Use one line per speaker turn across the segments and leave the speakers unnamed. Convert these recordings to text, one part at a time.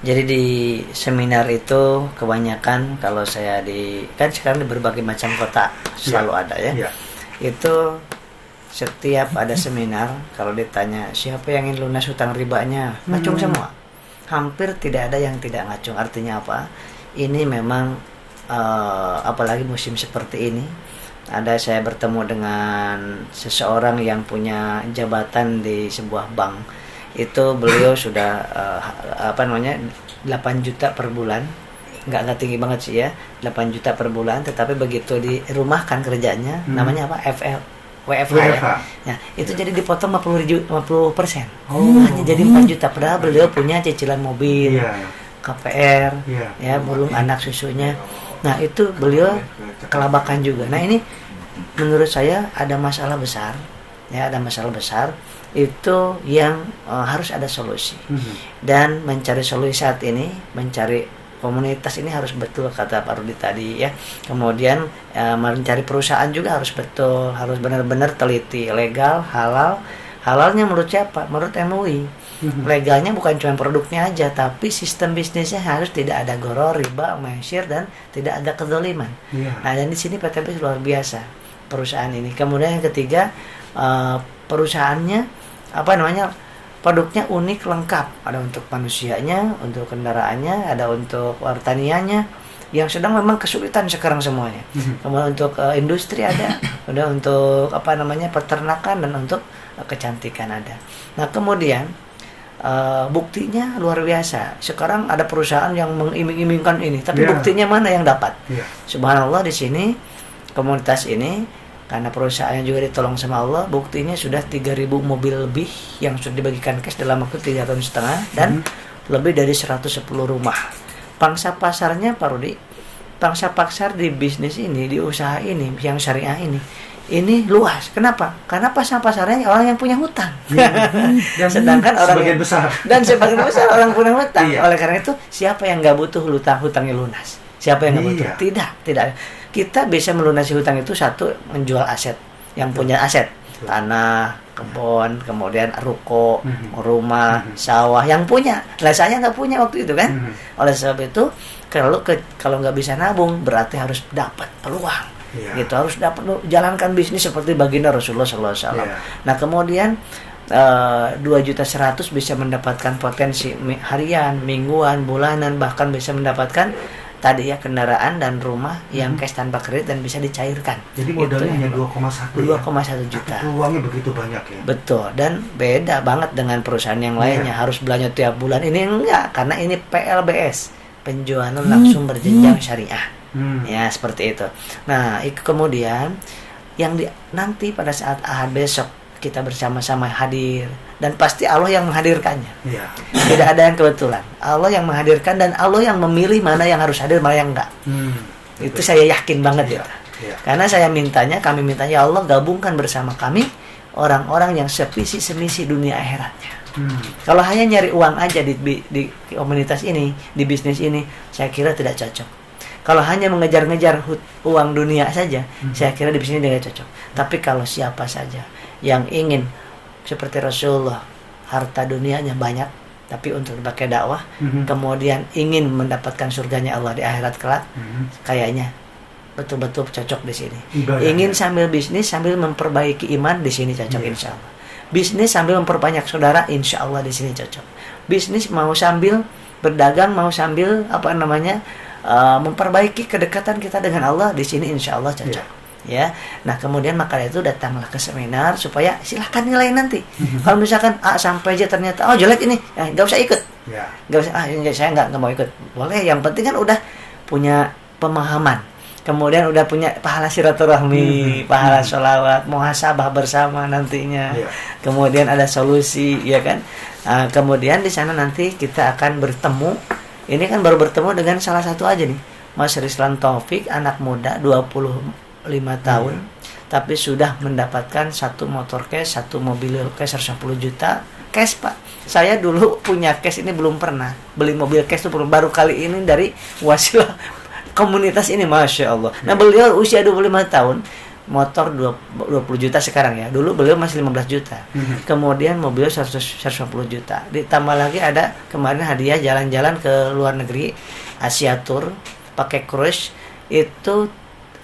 Jadi di seminar itu kebanyakan kalau saya kan sekarang di berbagai macam kota selalu ada ya. Itu setiap ada seminar kalau ditanya siapa yang ingin lunas hutang ribanya, ngacung semua. Hampir tidak ada yang tidak ngacung. Artinya apa? Ini memang apalagi musim seperti ini. Ada saya bertemu dengan seseorang yang punya jabatan di sebuah bank. Itu beliau sudah 8 juta per bulan, nggak tinggi banget sih ya, 8 juta per bulan, tetapi begitu dirumahkan kerjanya, namanya apa, WFH ya. Nah, itu jadi dipotong 50%. Hanya jadi 4 juta, padahal beliau punya cicilan mobil, KPR, ya belum anak susunya. Nah, itu beliau kelabakan juga. Nah, ini menurut saya ada masalah besar. Ya, ada masalah besar itu yang harus ada solusi. Dan mencari solusi saat ini, mencari komunitas ini harus betul kata Pak Rudi tadi ya. Kemudian mencari perusahaan juga harus betul, harus benar-benar teliti, legal, halal. Halalnya menurut siapa? Menurut MUI. Legalnya bukan cuma produknya aja, tapi sistem bisnisnya harus tidak ada goror, riba, mesyir, dan tidak ada kezaliman. Nah, dan di sini PTB luar biasa perusahaan ini. Kemudian yang ketiga, perusahaannya produknya unik, lengkap, ada untuk manusianya, untuk kendaraannya, ada untuk pertaniannya yang sedang memang kesulitan sekarang semuanya. Kemudian untuk industri ada, udah untuk peternakan, dan untuk kecantikan ada. Nah, kemudian buktinya luar biasa. Sekarang ada perusahaan yang mengiming-imingkan ini, tapi buktinya mana yang dapat? Subhanallah, di sini komunitas ini karena perusahaannya juga ditolong sama Allah, buktinya sudah 3.000 mobil lebih yang sudah dibagikan cash dalam waktu 3,5 tahun, dan lebih dari 110 rumah. Pangsa pasarnya Pak Rudi, pangsa pasar di bisnis ini, di usaha ini, yang syariah ini luas. Kenapa? Karena pangsa pasarnya orang yang punya hutang. Dan sedangkan orang sebagian besar orang punya hutang. Oleh karena itu, siapa yang nggak butuh hutangnya lunas? Siapa yang nggak butuh? Tidak. Kita bisa melunasi hutang itu, satu, menjual aset. Yang punya aset, tanah, kebun, kemudian ruko, rumah, sawah, yang punya. Lah, saya nggak punya waktu itu kan. Oleh sebab itu, kalau nggak bisa nabung, berarti harus dapat peluang. Gitu, harus dapat jalankan bisnis seperti baginda Rasulullah SAW. Nah, kemudian 2.100.000 bisa mendapatkan potensi harian, mingguan, bulanan, bahkan bisa mendapatkan tadi ya kendaraan dan rumah yang cash tanpa kredit dan bisa dicairkan.
Jadi modalnya hanya 2,1
juta.
Peluangnya begitu banyak ya.
Betul, dan beda banget dengan perusahaan yang lainnya, harus belanja tiap bulan. Ini enggak, karena ini PLBS, penjualan langsung berjenjang syariah. Ya, seperti itu. Nah, kemudian yang nanti pada saat Ahad besok kita bersama-sama hadir, dan pasti Allah yang menghadirkannya. Tidak ada yang kebetulan. Allah yang menghadirkan, dan Allah yang memilih mana yang harus hadir, mana yang enggak. Itu saya yakin banget ya. Karena kami mintanya, ya Allah, gabungkan bersama kami orang-orang yang sevisi semisi dunia akhiratnya. Kalau hanya nyari uang aja di komunitas ini, di bisnis ini, saya kira tidak cocok. Kalau hanya mengejar-ngejar uang dunia saja, saya kira di bisnis tidak cocok. Tapi kalau siapa saja yang ingin seperti Rasulullah, harta dunianya banyak, tapi untuk dipakai dakwah, kemudian ingin mendapatkan surganya Allah di akhirat kelak, kayaknya betul-betul cocok di sini. Ingin sambil bisnis, sambil memperbaiki iman, di sini cocok insya Allah. Bisnis sambil memperbanyak saudara, insya Allah di sini cocok. Bisnis mau sambil berdagang, mau sambil memperbaiki kedekatan kita dengan Allah, di sini insya Allah cocok. Ya, nah kemudian maka itu datanglah ke seminar supaya silahkan nilai nanti. Kalau misalkan sampai aja ternyata jelek ini, nggak usah ikut. Nggak usah, saya nggak mau ikut. Boleh, yang penting kan udah punya pemahaman. Kemudian udah punya pahala silaturahmi, pahala sholawat, muhasabah bersama nantinya. Kemudian ada solusi, ya kan? Kemudian di sana nanti kita akan bertemu. Ini kan baru bertemu dengan salah satu aja nih, Mas Rizlan Taufik, anak muda 25 tahun, tapi sudah mendapatkan 1 motor cash, 1 mobil cash 10 juta cash, Pak. Saya dulu punya cash ini belum pernah. Beli mobil cash itu baru kali ini dari wasilah komunitas ini, Masya Allah. Nah, beliau usia 25 tahun motor 20 juta sekarang ya. Dulu beliau masih 15 juta. Kemudian mobil 150 juta. Ditambah lagi ada kemarin hadiah jalan-jalan ke luar negeri, Asia Tour, pakai cruise. Itu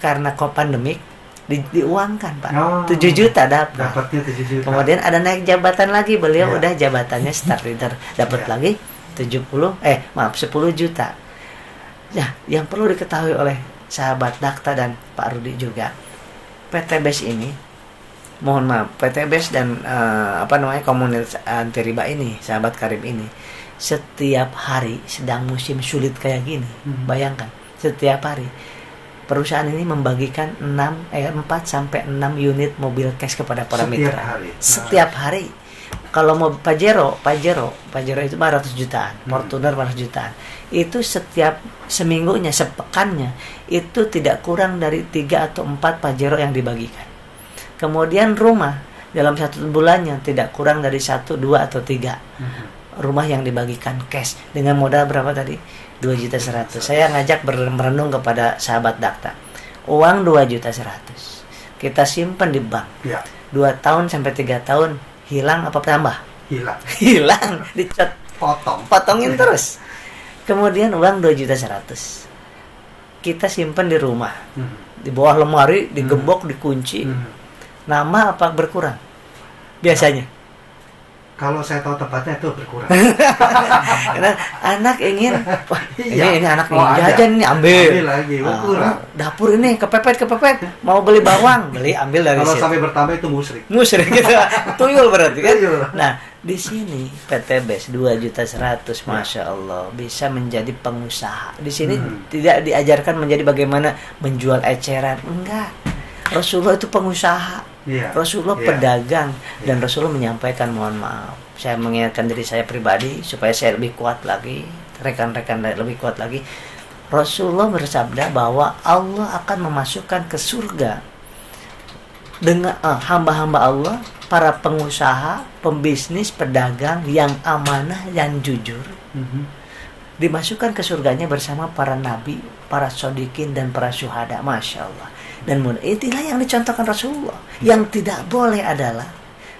karena pandemik diuangkan, Pak. 7 juta
dapatnya 7 juta.
Kemudian ada naik jabatan lagi, beliau udah jabatannya star leader, dapat lagi 10 juta. Ya, yang perlu diketahui oleh sahabat Dakta dan Pak Rudi juga, PT BES ini, mohon maaf, PT BES dan komunitas anti riba ini, sahabat karib ini, setiap hari sedang musim sulit kayak gini. Bayangkan, setiap hari perusahaan ini membagikan 4 sampai 6 unit mobil cash kepada para mitra. Setiap hari. Kalau mau Pajero itu 400 jutaan, Fortuner 400 jutaan. Itu setiap seminggunya, sepekannya itu tidak kurang dari 3 atau 4 Pajero yang dibagikan. Kemudian rumah dalam 1 bulannya tidak kurang dari 1, 2 atau 3 rumah yang dibagikan cash dengan modal berapa tadi? 2.100.000. Saya ngajak merenung kepada sahabat Dakta. Uang 2.100.000 kita simpan di bank. 2 tahun sampai 3 tahun hilang apa tambah? Hilang, dicot, potongin terus. Kemudian uang 2.100.000 kita simpan di rumah, di bawah lemari, digembok, dikunci. Nama apa berkurang? Biasanya.
Kalau saya tahu tepatnya itu berkurang.
Karena anak ingin, wah, ini anak ingin jajan ini, ambil
lagi, berkurang.
Dapur ini kepepet, mau beli bawang, ambil dari
kalau
situ.
Kalau sampai bertambah itu musrik
gitu, tuyul berarti kan. Nah, di sini PT BES 2.100.000, masya Allah, bisa menjadi pengusaha. Di sini tidak diajarkan menjadi bagaimana menjual eceran, enggak. Rasulullah itu pengusaha. Rasulullah pedagang, dan Rasulullah menyampaikan, mohon maaf, saya mengingatkan diri saya pribadi supaya saya lebih kuat lagi, rekan-rekan lebih kuat lagi. Rasulullah bersabda bahwa Allah akan memasukkan ke surga dengan hamba-hamba Allah, para pengusaha, pembisnis, pedagang yang amanah, yang jujur, dimasukkan ke surganya bersama para nabi, para shodikin, dan para syuhada. Masya Allah. Dan itulah yang dicontohkan Rasulullah. Yang tidak boleh adalah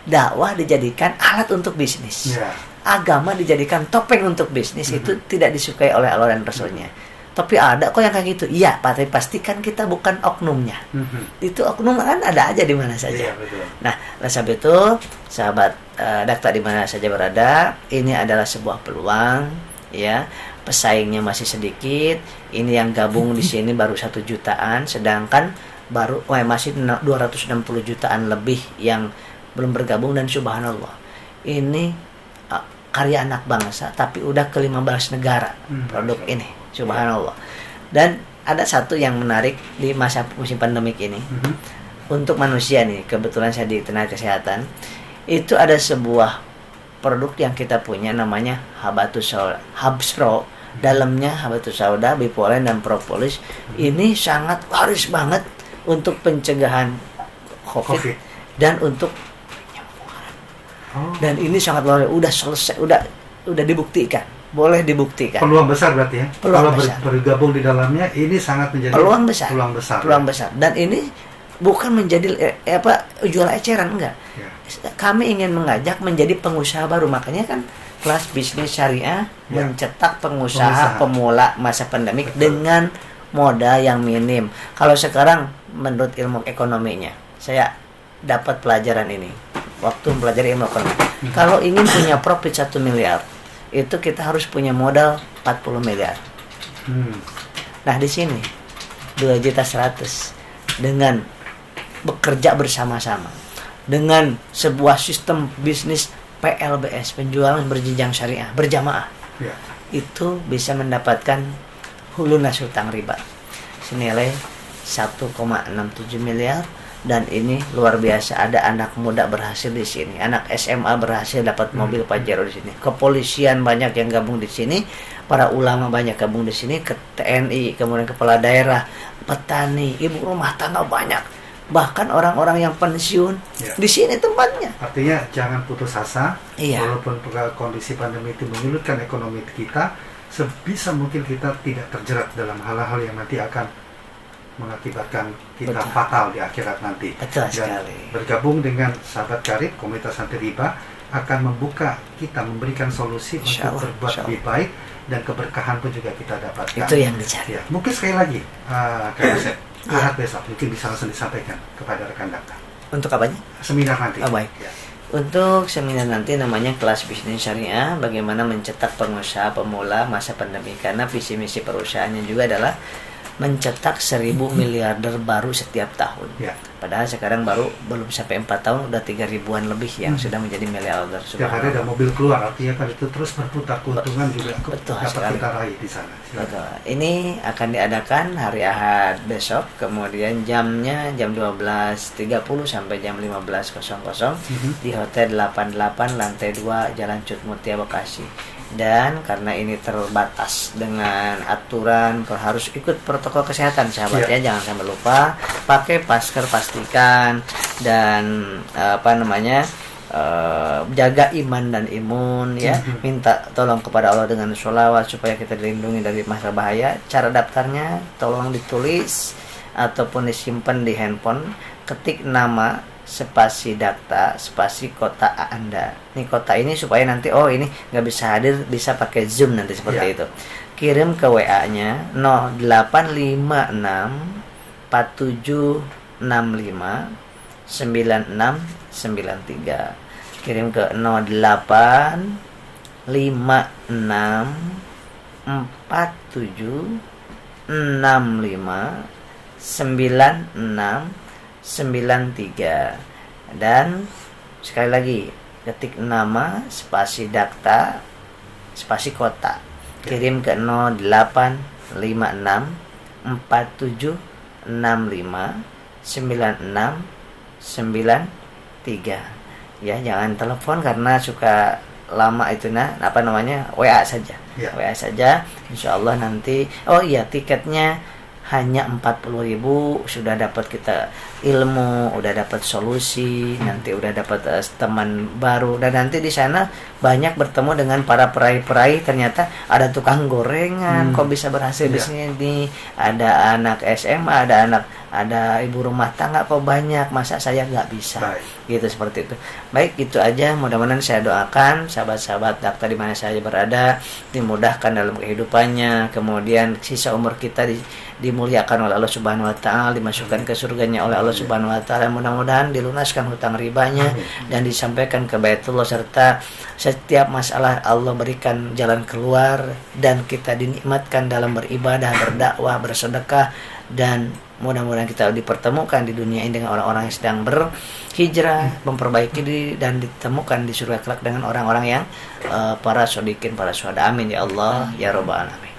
dakwah dijadikan alat untuk bisnis. Agama dijadikan topeng untuk bisnis. Itu tidak disukai oleh Allah dan Rasulnya. Tapi ada kok yang kayak gitu. Iya, tapi pastikan kita bukan oknumnya. Itu oknum kan ada aja di mana saja. Nah, oleh sebab itu, sahabat Dakta di mana saja berada, ini adalah sebuah peluang, ya. Pesaingnya masih sedikit. Ini yang gabung di sini baru 1 jutaan, sedangkan masih 260 jutaan lebih yang belum bergabung. Dan subhanallah, ini karya anak bangsa, tapi udah ke 15 negara produk ini, subhanallah. Dan ada satu yang menarik di musim pandemik ini, untuk manusia nih, kebetulan saya di tenaga kesehatan, itu ada sebuah produk yang kita punya namanya Habatus Sauda, Habspro. Dalamnya Habatus Sauda, Bipolen, dan Propolis. Ini sangat laris banget untuk pencegahan COVID. Dan untuk penyembuhan. Dan ini sangat laris, udah selesai, udah dibuktikan, boleh dibuktikan.
Peluang besar berarti ya.
Kalau
bergabung di dalamnya, ini sangat menjadi
peluang besar.
Ya?
Dan ini bukan menjadi jual eceran, enggak. Kami ingin mengajak menjadi pengusaha baru, makanya kan kelas bisnis syariah mencetak pengusaha pemula masa pandemik dengan modal yang minim. Kalau sekarang menurut ilmu ekonominya, saya dapat pelajaran ini waktu mempelajari ilmu ekonomi. Kalau ingin punya profit 1 miliar, itu kita harus punya modal 40 miliar. Nah, di sini 2.100.000 dengan bekerja bersama-sama dengan sebuah sistem bisnis PLBS, penjualan berjenjang syariah, berjamaah, itu bisa mendapatkan lunas hutang riba senilai 1,67 miliar. Dan ini luar biasa, ada anak muda berhasil di sini, anak SMA berhasil dapat mobil Pajero di sini, kepolisian banyak yang gabung di sini, para ulama banyak gabung di sini, ke TNI, kemudian kepala daerah, petani, ibu rumah tangga banyak. Bahkan orang-orang yang pensiun di sini tempatnya.
Artinya jangan putus asa.
Walaupun
kondisi pandemi itu menyulitkan ekonomi kita, sebisa mungkin kita tidak terjerat dalam hal-hal yang nanti akan mengakibatkan kita
Betul.
fatal di akhirat nanti.
Betul
Dan
sekali.
bergabung dengan sahabat karib komunitas anti riba akan membuka kita, memberikan solusi
Insya
untuk
Allah,
berbuat
insya
lebih baik, dan keberkahan pun juga kita dapatkan.
Itu yang dicari.
Ya, mungkin sekali lagi, Kak Yosef, Ahad besok mungkin bisa langsung disampaikan kepada rekan dakta.
Untuk apanya?
Seminar nanti.
Oh, baik.
Ya.
Untuk seminar nanti namanya kelas bisnis syariah, bagaimana mencetak pengusaha pemula masa pandemi, karena visi misi perusahaannya juga adalah mencetak 1000 miliarder baru setiap tahun.
Ya.
Padahal sekarang baru belum sampai 4 tahun udah 3.000-an lebih yang sudah menjadi miliarder.
Setiap hari ada mobil keluar, artinya kan itu terus berputar, keuntungan juga
Betul
dapat
sekali.
kita raih di sana. Silakan.
Betul. Ini akan diadakan hari Ahad besok, kemudian jamnya jam 12.30 sampai jam 15.00 di Hotel 88 lantai 2 Jalan Cut Mutia Bekasi. Dan karena ini terbatas dengan aturan, harus ikut protokol kesehatan sahabat ya, jangan sampai lupa pakai masker, pastikan, dan jaga iman dan imun ya, minta tolong kepada Allah dengan sholawat supaya kita dilindungi dari masa bahaya. Cara daftarnya tolong ditulis ataupun disimpan di handphone, ketik nama spasi dakta spasi kota Anda. Ini kota ini supaya nanti ini nggak bisa hadir, bisa pakai Zoom nanti seperti itu. Kirim ke WA-nya 0856 4765 9693. Kirim ke 0856 4765 9693. Dan sekali lagi ketik nama spasi dakta spasi kota, kirim ke 0856 4765 9693. Ya, jangan telepon karena suka lama itu WA saja. WA saja, insya Allah nanti. Tiketnya hanya 40.000, sudah dapat kita ilmu, udah dapat solusi, nanti udah dapat teman baru, dan nanti di sana banyak bertemu dengan para peraih-peraih. Ternyata ada tukang gorengan, kok bisa berhasil di sini, ada anak SMA, ada ibu rumah tangga, kok banyak, masa saya nggak bisa. Gitu, seperti itu. Baik, itu aja. Mudah-mudahan saya doakan sahabat-sahabat dakta di mana saja berada dimudahkan dalam kehidupannya, kemudian sisa umur kita dimuliakan oleh Allah Subhanahu wa taala, dimasukkan ke surganya oleh Allah Subhanahu wa taala. Mudah-mudahan dilunaskan hutang ribanya dan disampaikan ke Baitullah, serta setiap masalah Allah berikan jalan keluar, dan kita dinikmatkan dalam beribadah, berdakwah, bersedekah, dan mudah-mudahan kita dipertemukan di dunia ini dengan orang-orang yang sedang berhijrah, memperbaiki diri, dan ditemukan di surga kelak dengan orang-orang yang para shodikin, para syuhada. Amin ya Allah ya rabbal alamin.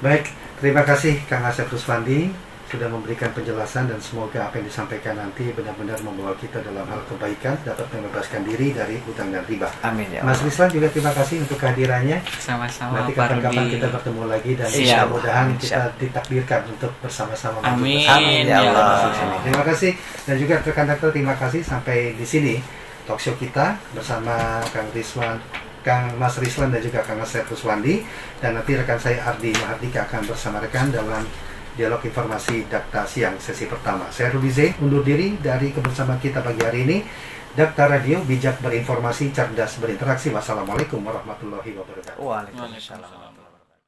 Baik, terima kasih Kang Asep Ruswandi sudah memberikan penjelasan, dan semoga apa yang disampaikan nanti benar-benar membawa kita dalam hal kebaikan, dapat membebaskan diri dari hutang dan riba.
Amin ya
Mas Rislan juga terima kasih untuk kehadirannya.
Sama-sama.
Nanti kapan-kapan kita bertemu lagi, dan mudah-mudahan kita ditakdirkan untuk bersama-sama.
Amin.
Amin ya Allah.
Terima kasih, dan juga rekan dakta terima kasih. Sampai di sini talkshow kita bersama Kang Mas Rislan dan juga Kang Asep Ruswandi, dan nanti rekan saya Ardi Mahardika akan bersama rekan dalam dialog informasi Dakta Siang sesi pertama. Saya Rudy Zain undur diri dari kebersamaan kita pagi hari ini. Dakta Radio, bijak berinformasi, cerdas berinteraksi. Wassalamualaikum warahmatullahi wabarakatuh.
Waalaikumsalam.